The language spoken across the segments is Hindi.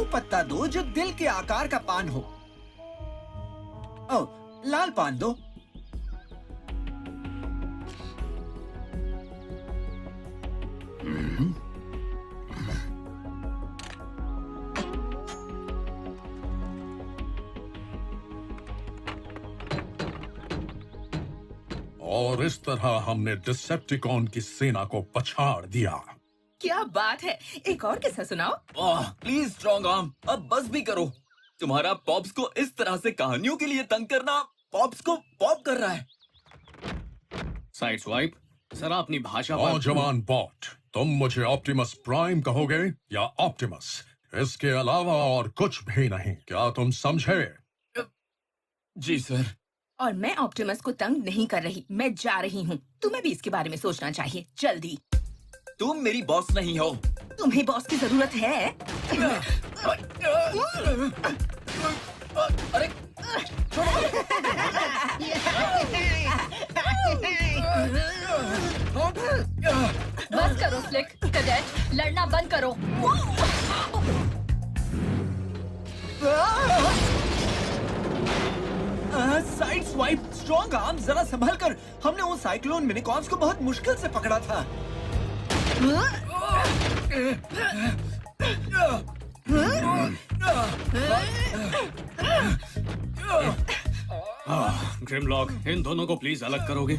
वो पत्ता दो जो दिल के आकार का पान हो। ओह, लाल पान दो। और इस तरह हमने डिसेप्टिकॉन की सेना को पछाड़ दिया। क्या बात है, एक और किस्सा सुनाओ। प्लीज स्ट्रॉन्ग आर्म, अब बस भी करो। तुम्हारा पॉप्स को इस तरह से कहानियों के लिए तंग करना पॉप्स को पॉप कर रहा है। साइड स्वाइप, जरा अपनी भाषा पर। नौजवान बॉट, तुम मुझे ऑप्टिमस प्राइम कहोगे या ऑप्टिमस? इसके अलावा और कुछ भी नहीं, क्या तुम समझे? जी सर। और मैं ऑप्टिमस को तंग नहीं कर रही, मैं जा रही हूँ। तुम्हें भी इसके बारे में सोचना चाहिए, जल्दी। तुम मेरी बॉस नहीं हो। तुम्हें बॉस की जरूरत है? अरे बस करो स्लिक, कैडेट, लड़ना बंद करो। साइड स्वाइप, स्ट्रॉन्ग आर्म, जरा संभल कर। हमने उन साइक्लोन मिनिकॉन्स को बहुत मुश्किल से पकड़ा था। ग्रिमलॉक, इन दोनों को प्लीज अलग करोगे?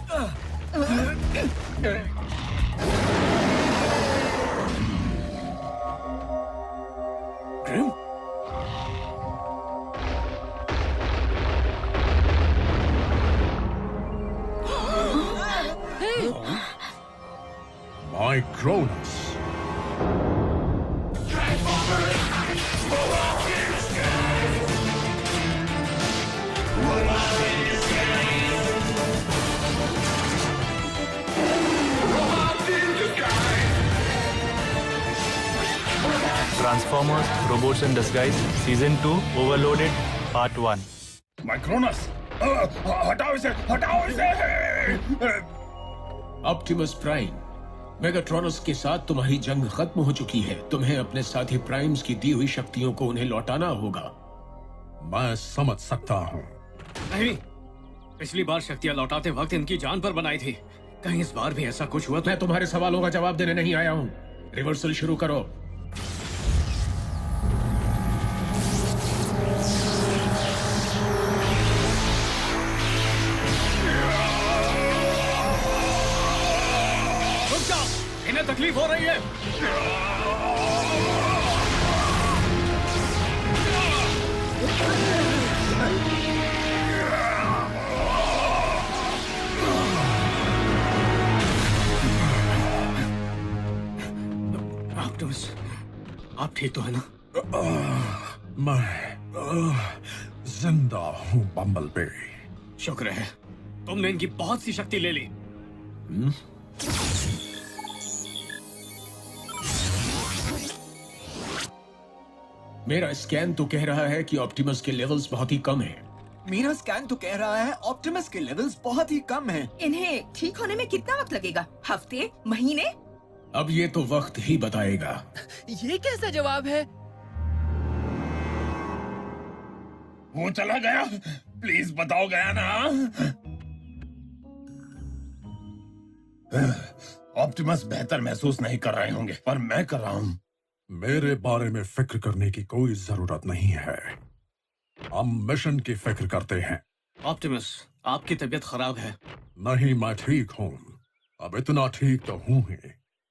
Grimm? Micronus. Transformers, Robots in Disguise, Season 2, Overloaded, Part 1. Microns, हटाओ इसे! ऑप्टिमस प्राइम, मेगाट्रॉनस के साथ तुम्हारी जंग खत्म हो चुकी है। तुम्हें अपने साथी प्राइम्स की दी हुई शक्तियों को उन्हें लौटाना होगा। मैं समझ सकता हूँ। नहीं, पिछली बार शक्तियाँ लौटाते वक्त इनकी जान पर बनाई थी। कहीं इस बार भी ऐसा कुछ हुआ तो? मैं तुम्हारे सवालों का जवाब देने नहीं आया हूँ। रिवर्सल शुरू करो। इन्हें तकलीफ हो रही है। ऑप्टिमस, आप ठीक तो है ना? मैं जिंदा हूँ बम्बलबी। शुक्र है, तुमने इनकी बहुत सी शक्ति ले ली। मेरा स्कैन तो कह रहा है कि ऑप्टिमस के लेवल्स बहुत ही कम हैं। मेरा स्कैन तो कह रहा है ऑप्टिमस के लेवल्स बहुत ही कम हैं। इन्हें ठीक होने में कितना वक्त लगेगा? हफ्ते, महीने? अब ये तो वक्त ही बताएगा। ये कैसा जवाब है? वो चला गया, प्लीज बताओ गया ना? ऑप्टिमस बेहतर महसूस नहीं कर रहे होंगे, पर मैं कर रहा हूँ। मेरे बारे में फिक्र करने की कोई जरूरत नहीं है। हम मिशन की फिक्र करते हैं। ऑप्टिमस, आपकी तबीयत खराब है। नहीं, मैं ठीक हूँ। अब इतना ठीक तो हूँ ही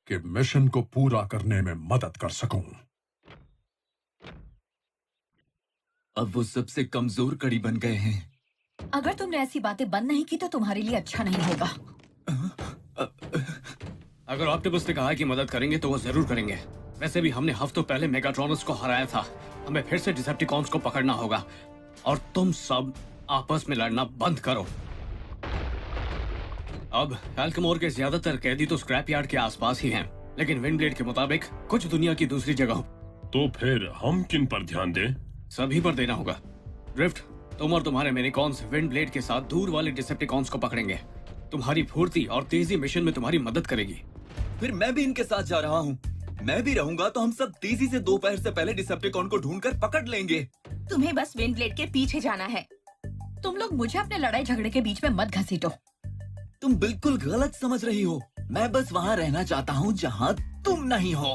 कि मिशन को पूरा करने में मदद कर सकूं। अब वो सबसे कमजोर कड़ी बन गए हैं। अगर तुमने ऐसी बातें बंद नहीं की तो तुम्हारे लिए अच्छा नहीं होगा। अगर ऑप्टिमस ने कहा कि मदद करेंगे तो वो जरूर करेंगे। वैसे भी हमने हफ्तों पहले मेगाट्रॉनस को हराया था। हमें फिर से डिसेप्टिकॉन्स को पकड़ना होगा। और तुम सब आपस में लड़ना बंद करो। अब एल्केमोर के ज्यादातर कैदी तो स्क्रैप यार्ड के आसपास ही हैं, लेकिन विंडब्लेड के मुताबिक कुछ दुनिया की दूसरी जगहों। तो फिर हम किन पर ध्यान दें? सभी पर देना होगा। ड्रिफ्ट, तुम और तुम्हारे मिनिकॉन्स विंडब्लेड के साथ दूर वाले डिसेप्टिकॉन्स को पकड़ेंगे। तुम्हारी फुर्ती और तेजी मिशन में तुम्हारी मदद करेगी। फिर मैं भी इनके साथ जा रहा हूँ। मैं भी रहूंगा तो हम सब तेजी से दोपहर से पहले डिसेप्टिकॉन को ढूंढकर पकड़ लेंगे। तुम्हें बस विंड ब्लेड के पीछे जाना है। तुम लोग मुझे अपने लड़ाई झगड़े के बीच में मत घसीटो। तुम बिल्कुल गलत समझ रही हो। मैं बस वहाँ रहना चाहता हूँ जहाँ तुम नहीं हो।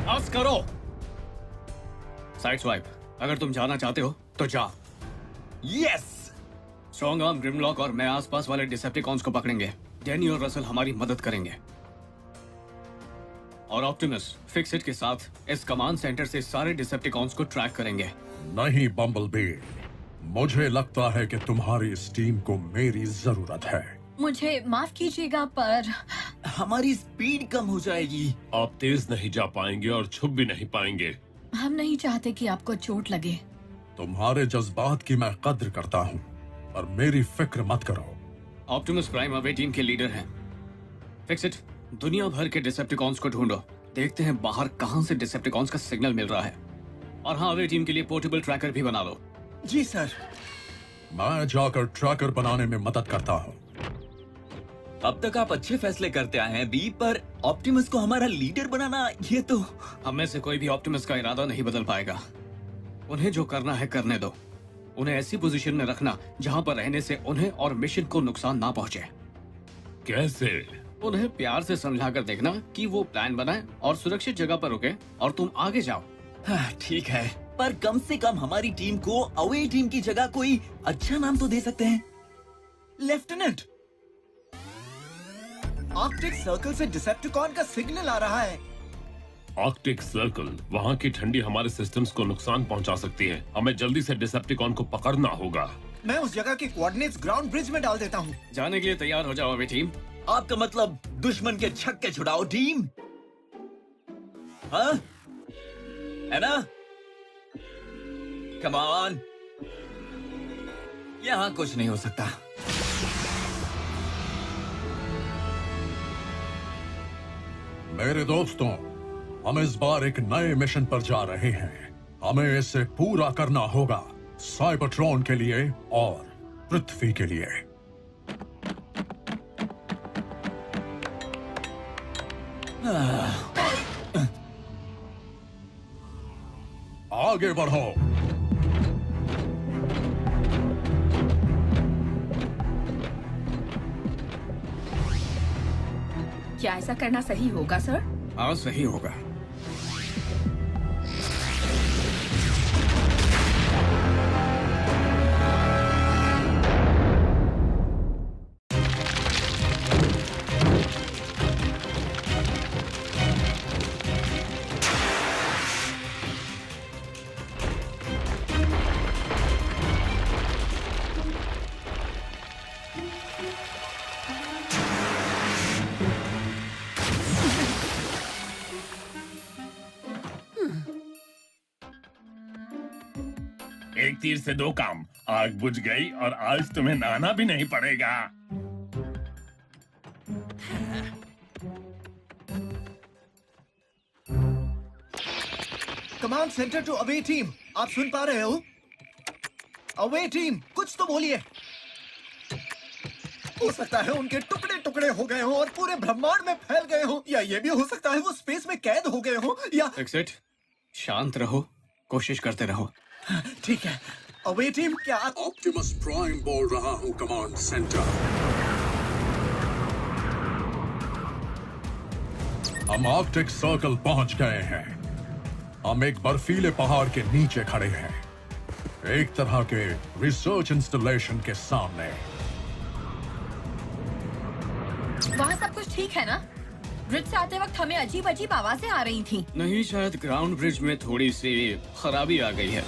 बस करो। साइड स्वाइप, अगर तुम जाना चाहते हो तो जा। यस। स्ट्रॉन्ग आर्म, ग्रिमलॉक और मैं आसपास वाले डिसेप्टिकॉन्स को पकड़ेंगे। डैनी और रसल हमारी मदद करेंगे और ऑप्टिमस फिक्सिट के साथ इस कमांड सेंटर से सारे डिसेप्टिकॉन्स को ट्रैक करेंगे। नहीं बम्बलबी, मुझे लगता है कि तुम्हारी इस टीम को मेरी जरूरत है। मुझे माफ कीजिएगा पर हमारी स्पीड कम हो जाएगी। आप तेज नहीं जा पाएंगे और छुप भी नहीं पाएंगे। हम नहीं चाहते कि आपको चोट लगे। तुम्हारे जज्बात की मैं कद्र करता हूँ, पर मेरी फिक्र मत करो। ऑप्टिमस प्राइम अवे टीम के लीडर हैं। फिक्सिट, दुनिया भर के डिसेप्टिकॉन्स को ढूंढो। देखते हैं बाहर कहां से डिसेप्टिकॉन्स का सिग्नल मिल रहा है। और हाँ, अवे टीम के लिए पोर्टेबल ट्रैकर भी बना लो। जी सर। मैं जाकर ट्रैकर बनाने में मदद करता हूँ। अब तक आप अच्छे फैसले करते आए हैं बी, पर ऑप्टिमस को हमारा लीडर बनाना, ये तो। हम में से कोई भी ऑप्टिमस का इरादा नहीं बदल पाएगा। उन्हें जो करना है करने दो। उन्हें ऐसी पोजीशन में रखना जहां पर रहने से उन्हें और मिशन को नुकसान ना पहुंचे। कैसे? उन्हें प्यार से समझाकर देखना कि वो प्लान बनाए और सुरक्षित जगह पर रुके और तुम आगे जाओ। हाँ, ठीक है, पर कम से कम हमारी टीम को अवे टीम की जगह कोई अच्छा नाम तो दे सकते हैं। लेफ्टिनेंट, आर्कटिक सर्कल से डिसेप्टिकॉन का सिग्नल आ रहा है। आर्कटिक सर्कल, वहाँ की ठंडी हमारे सिस्टम्स को नुकसान पहुँचा सकती है। हमें जल्दी से डिसेप्टिकॉन को पकड़ना होगा। मैं उस जगह के कोऑर्डिनेट्स ग्राउंड ब्रिज में डाल देता हूँ। जाने के लिए तैयार हो जाओ अवे टीम। आपका मतलब दुश्मन के छक्के छुड़ाओ टीम, हाँ? है ना? कम ऑन, यहाँ कुछ नहीं हो सकता। मेरे दोस्तों, हम इस बार एक नए मिशन पर जा रहे हैं। हमें इसे पूरा करना होगा, साइबरट्रॉन के लिए और पृथ्वी के लिए। आगे बढ़ो। क्या ऐसा करना सही होगा सर? हाँ, सही होगा। एक तीर से दो काम, आग बुझ गई और आज तुम्हें नहाना भी नहीं पड़ेगा। Command centre to away team, आप सुन पा रहे हो? अवे टीम, कुछ तो बोलिए। हो सकता है उनके टुकड़े टुकड़े हो गए हों और पूरे ब्रह्मांड में फैल गए हों, या ये भी हो सकता है वो स्पेस में कैद हो गए हों, या फिक्सिट, शांत रहो, कोशिश करते रहो। ठीक है। अवे टीम, क्या आप... ऑप्टिमस प्राइम बोल रहा हूँ, कमांड सेंटर। हम आर्कटिक सर्कल पहुंच गए हैं। हम एक बर्फीले पहाड़ के नीचे खड़े हैं, एक तरह के रिसर्च इंस्टॉलेशन के सामने। वहाँ सब कुछ ठीक है ना? ब्रिज से आते वक्त हमें अजीब अजीब आवाजें आ रही थी। नहीं, शायद ग्राउंड ब्रिज में थोड़ी सी खराबी आ गई है।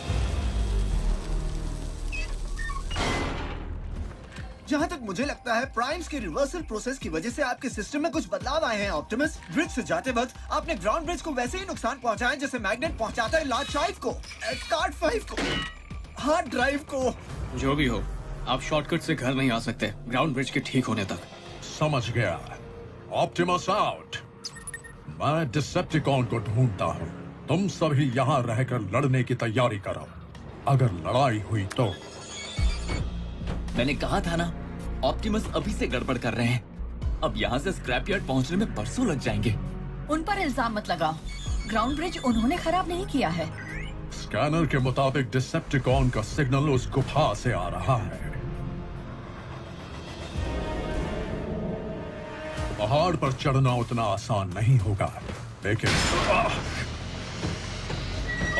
जहाँ तक मुझे लगता है प्राइम्स के रिवर्सल प्रोसेस की वजह से आपके सिस्टम में कुछ बदलाव आए हैं। ऑप्टिमस, ब्रिज से जाते वक्त आपने ग्राउंड ब्रिज को वैसे ही नुकसान पहुँचाया जैसे मैग्नेट पहुँचाता है लार्ज 5 को, कार्ड 5 को, हार्ड ड्राइव को। जो भी हो, आप शॉर्टकट से घर नहीं आ सकते ग्राउंड ब्रिज के ठीक होने तक। समझ गया। Optimus out. मैं डिसेप्टिकॉन को ढूंढता हूँ। तुम सभी यहाँ रहकर लड़ने की तैयारी करो। अगर लड़ाई हुई तो। मैंने कहा था ना, ऑप्टिमस अभी से गड़बड़ कर रहे हैं। अब यहाँ से स्क्रैप यार्ड पहुँचने में परसों लग जाएंगे। उन पर इल्जाम मत लगाओ। ग्राउंड ब्रिज उन्होंने खराब नहीं किया है। स्कैनर के मुताबिक डिसेप्टिकॉन का सिग्नल उस गुफा से आ रहा है। पहाड़ पर चढ़ना उतना आसान नहीं होगा, लेकिन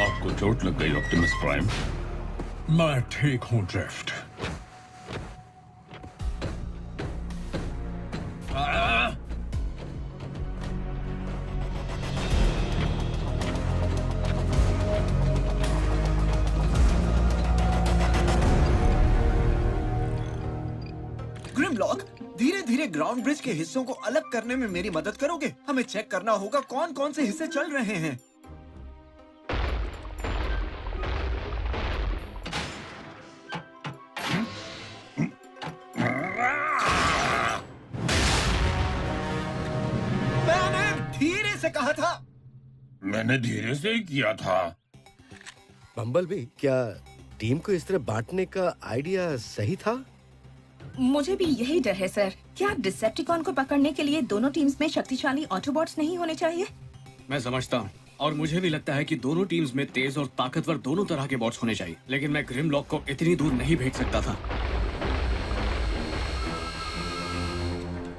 आपको चोट लग गई ऑप्टिमस प्राइम? मैं ठीक हूं ड्रिफ्ट। ग्रिमलॉक, धीरे धीरे ग्राउंड ब्रिज के हिस्सों को अलग करने में मेरी मदद करोगे? हमें चेक करना होगा कौन कौन से हिस्से चल रहे हैं। मैंने धीरे से कहा था। मैंने धीरे से ही किया था। बम्बलबी, क्या टीम को इस तरह बांटने का आइडिया सही था? मुझे भी यही डर है सर। क्या डिसेप्टिकॉन को पकड़ने के लिए दोनों टीम्स में शक्तिशाली ऑटोबॉट्स नहीं होने चाहिए? मैं समझता हूँ, और मुझे भी लगता है कि दोनों टीम्स में तेज और ताकतवर दोनों तरह के बॉट्स होने चाहिए, लेकिन मैं ग्रिमलॉक को इतनी दूर नहीं भेज सकता था।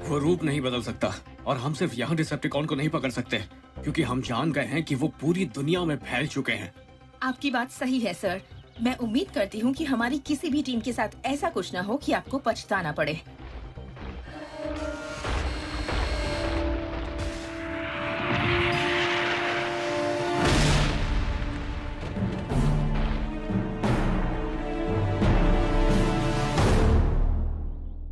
वो रूप नहीं बदल सकता, और हम सिर्फ यहाँ डिसेप्टिकॉन को नहीं पकड़ सकते, क्योंकि हम जान गए हैं कि वो पूरी दुनिया में फैल चुके हैं। आपकी बात सही है सर। मैं उम्मीद करती हूँ कि हमारी किसी भी टीम के साथ ऐसा कुछ न हो कि आपको पछताना पड़े।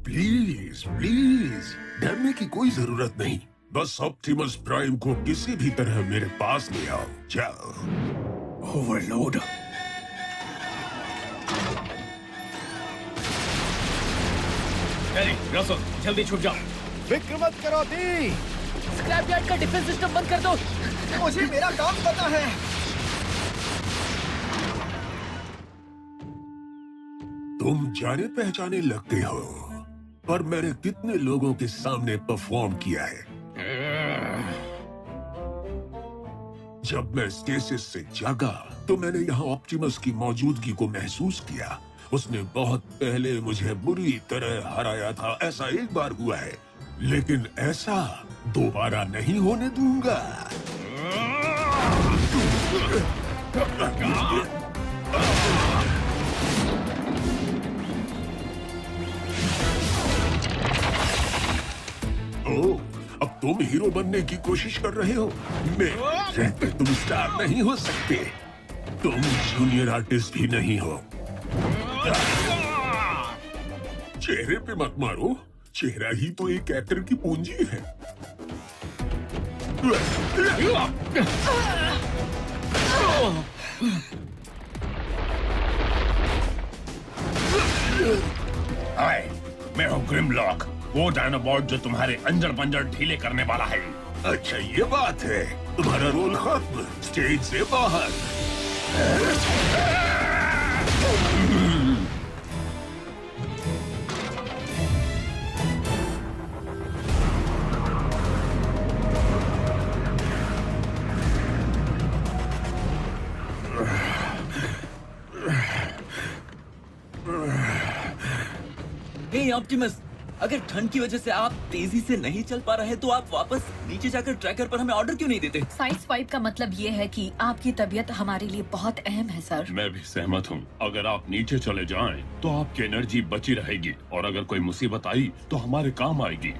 प्लीज प्लीज, डरने की कोई जरूरत नहीं। बस ऑप्टिमस प्राइम को किसी भी तरह मेरे पास ले आओ। जाओ। ओवरलोड। रसल, जल्दी छुप जाओ। फिक्र मत करो दी। स्क्रैप यार्ड का डिफेंस सिस्टम बंद कर दो। मुझे मेरा काम पता है। तुम जाने पहचाने लगते हो, पर मैंने कितने लोगों के सामने परफॉर्म किया है। जब मैं स्टेसिस से जागा तो मैंने यहाँ ऑप्टिमस की मौजूदगी को महसूस किया। उसने बहुत पहले मुझे बुरी तरह हराया था। ऐसा एक बार हुआ है, लेकिन ऐसा दोबारा नहीं होने दूंगा। ओह, अब तुम हीरो बनने की कोशिश कर रहे हो। मैं रहते तुम स्टार नहीं हो सकते। तुम जूनियर आर्टिस्ट भी नहीं हो। चेहरे पे मत मारो, चेहरा ही तो एक एक्टर की पूंजी है। हाय, मैं हूँ ग्रिमलॉक, वो डायनाबॉट जो तुम्हारे अंजर पंजर ढीले करने वाला है। अच्छा, ये बात है। तुम्हारा रोल खत्म, स्टेज से बाहर। हे ऑप्टिमस, अगर ठंड की वजह से आप तेजी से नहीं चल पा रहे तो आप वापस नीचे जाकर ट्रैकर पर हमें ऑर्डर क्यों नहीं देते? साइड स्वाइप का मतलब ये है कि आपकी तबीयत हमारे लिए बहुत अहम है सर। मैं भी सहमत हूँ। अगर आप नीचे चले जाएं, तो आपकी एनर्जी बची रहेगी, और अगर कोई मुसीबत आई तो हमारे काम आएगी।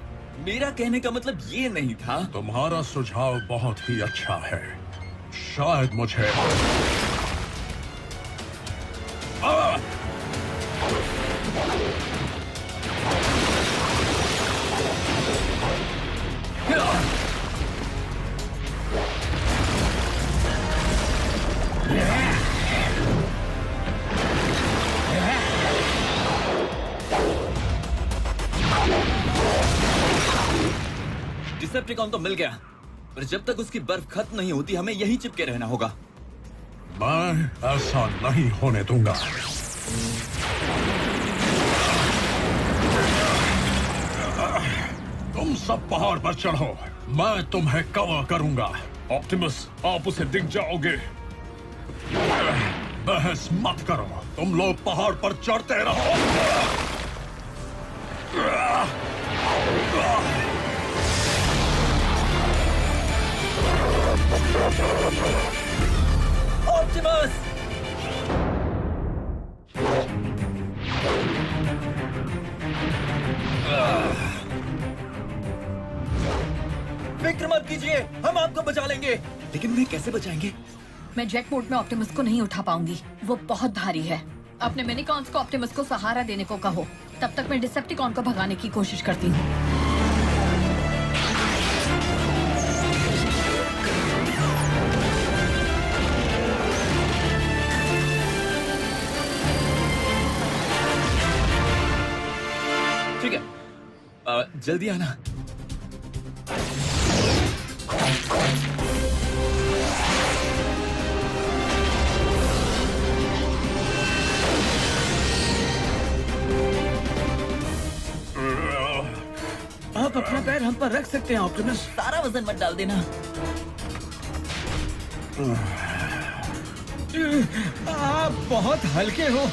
मेरा कहने का मतलब ये नहीं था। तुम्हारा सुझाव बहुत ही अच्छा है। शायद मुझे डिसेप्टिकॉन तो मिल गया, पर जब तक उसकी बर्फ खत्म नहीं होती हमें यहीं चिपके रहना होगा। मैं ऐसा नहीं होने दूंगा। तुम सब पहाड़ पर चढ़ो। मैं तुम्हें कवर करूंगा। ऑप्टिमस, आप उसे दिख जाओगे। बहस मत करो, तुम लोग पहाड़ पर चढ़ते रहो। ऑप्टिमस! फिक्र मत कीजिए, हम आपको बचा लेंगे। लेकिन उन्हें कैसे बचाएंगे? मैं जेट मोड में ऑप्टिमस को नहीं उठा पाऊंगी, वो बहुत भारी है। अपने मिनिकॉन्स को ऑप्टिमस को सहारा देने को कहो, तब तक मैं डिसेप्टिकॉन को भगाने की कोशिश करती हूँ। ठीक है, जल्दी आना। आप अपना पैर हम पर रख सकते हैं ऑप्टिमस। सारा वजन मत डाल देना। आप बहुत हल्के हो।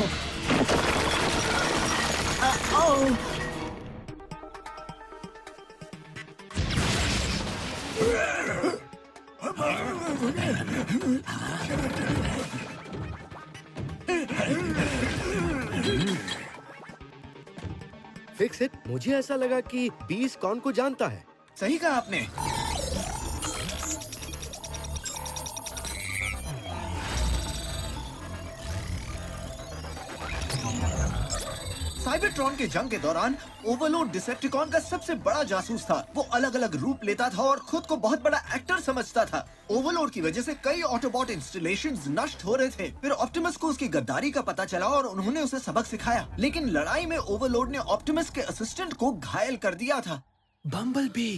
फिक्स इट, मुझे ऐसा लगा कि बीस कौन को जानता है। सही कहा आपने। साइबरट्रॉन के जंग के दौरान ओवरलोड डिसेप्टिकॉन का सबसे बड़ा जासूस था। वो अलग अलग रूप लेता था और खुद को बहुत बड़ा एक्टर समझता था। ओवरलोड की वजह से कई ऑटोबॉट इंस्टॉलेशंस नष्ट हो रहे थे। फिर ऑप्टिमस को उसकी गद्दारी का पता चला और उन्होंने उसे सबक सिखाया। लेकिन लड़ाई में ओवरलोड ने ऑप्टिमस के असिस्टेंट को घायल कर दिया था। बम्बलबी,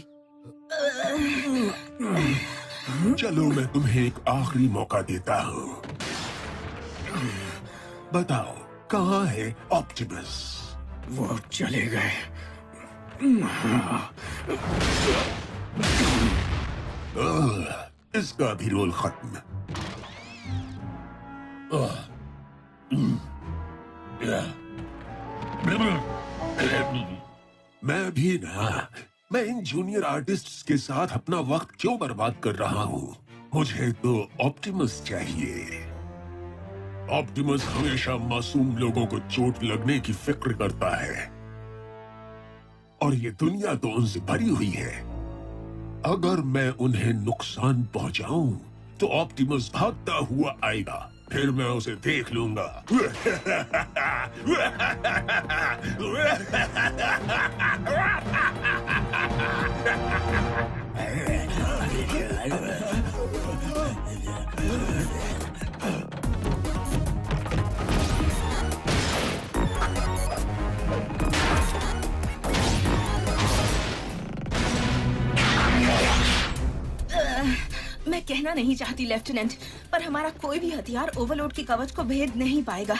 चलो मैं तुम्हें एक आखिरी मौका देता हूँ। बताओ कहाँ है ऑप्टिमस? वो चले गए। इसका भी रोल खत्म। मैं भी ना, मैं इन जूनियर आर्टिस्ट्स के साथ अपना वक्त क्यों बर्बाद कर रहा हूँ? मुझे तो ऑप्टिमस चाहिए। ऑप्टिमस हमेशा मासूम लोगों को चोट लगने की फिक्र करता है और ये दुनिया तो उनसे भरी हुई है। अगर मैं उन्हें नुकसान पहुंचाऊं तो ऑप्टिमस भागता हुआ आएगा, फिर मैं उसे देख लूंगा। मैं कहना नहीं चाहती लेफ्टिनेंट, पर हमारा कोई भी हथियार ओवरलोड की कवच को भेद नहीं पाएगा।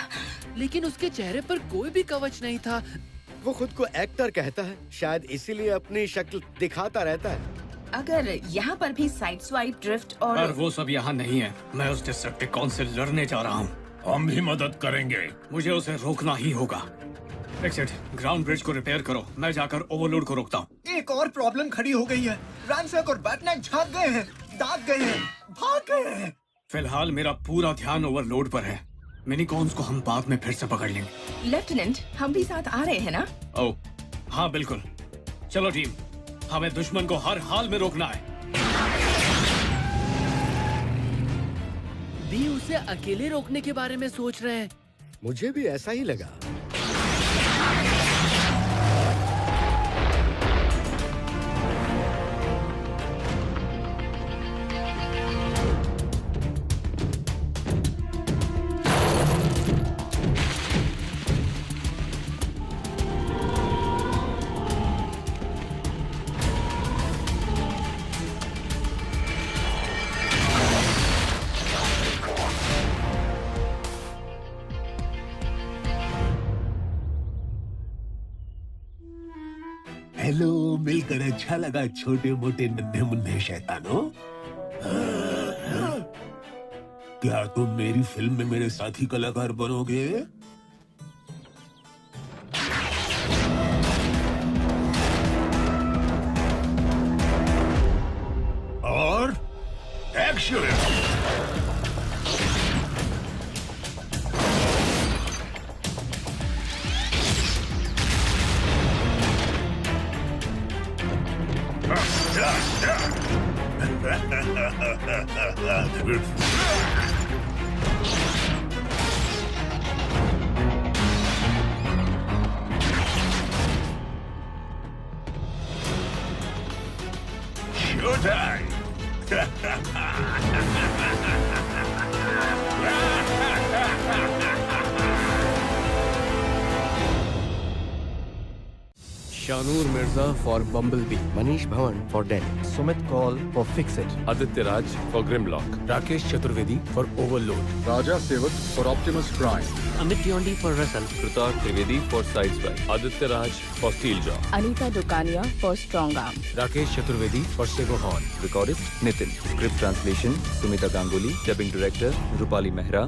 लेकिन उसके चेहरे पर कोई भी कवच नहीं था। वो खुद को एक्टर कहता है, शायद इसीलिए अपनी शक्ल दिखाता रहता है। अगर यहाँ पर भी साइड स्वाइप, ड्रिफ्ट और पर वो सब यहाँ नहीं है। मैं उस डिसेप्टिकॉन से लड़ने जा रहा हूँ। हम भी मदद करेंगे। मुझे उसे रोकना ही होगा। एक्सेट, ग्राउंड ब्रिज को रिपेयर करो, मैं जाकर ओवरलोड को रोकता हूँ। एक और प्रॉब्लम खड़ी हो गई है। रैमसैक और बैटमैन झांक गए हैं, दाग गए हैं, भाग गए हैं। फिलहाल मेरा पूरा ध्यान ओवरलोड पर है। मिनीकॉन्स को हम बाद में फिर से पकड़ लेंगे। लेफ्टिनेंट, हम भी साथ आ रहे हैं ना? ओह, हाँ बिल्कुल। चलो टीम, हमें दुश्मन को हर हाल में रोकना है। भी उसे अकेले रोकने के बारे में सोच रहे हैं। मुझे भी ऐसा ही लगा। हेलो, मिलकर अच्छा लगा छोटे मोटे नन्हे मुन्ने शैतानों। क्या तुम मेरी फिल्म में मेरे साथी कलाकार बनोगे? और action! Showtime! Shanoor Mirza for Bumblebee, Manish Bhavan for death, Sumit Kaul for Fixit, Aditya Raj for Grimlock, Rakesh Chaturvedi for Overload, Raja Sevak for Optimus Prime, Amit Dyondi for Russell, Kritarth Trivedi for side spy, Aditya Raj for steel jaw, Anita Dukania for Strongarm, Rakesh Chaturvedi for सेगो horn, recordist Nitin, script translation Sumita Ganguly, dubbing director Rupali Mehra,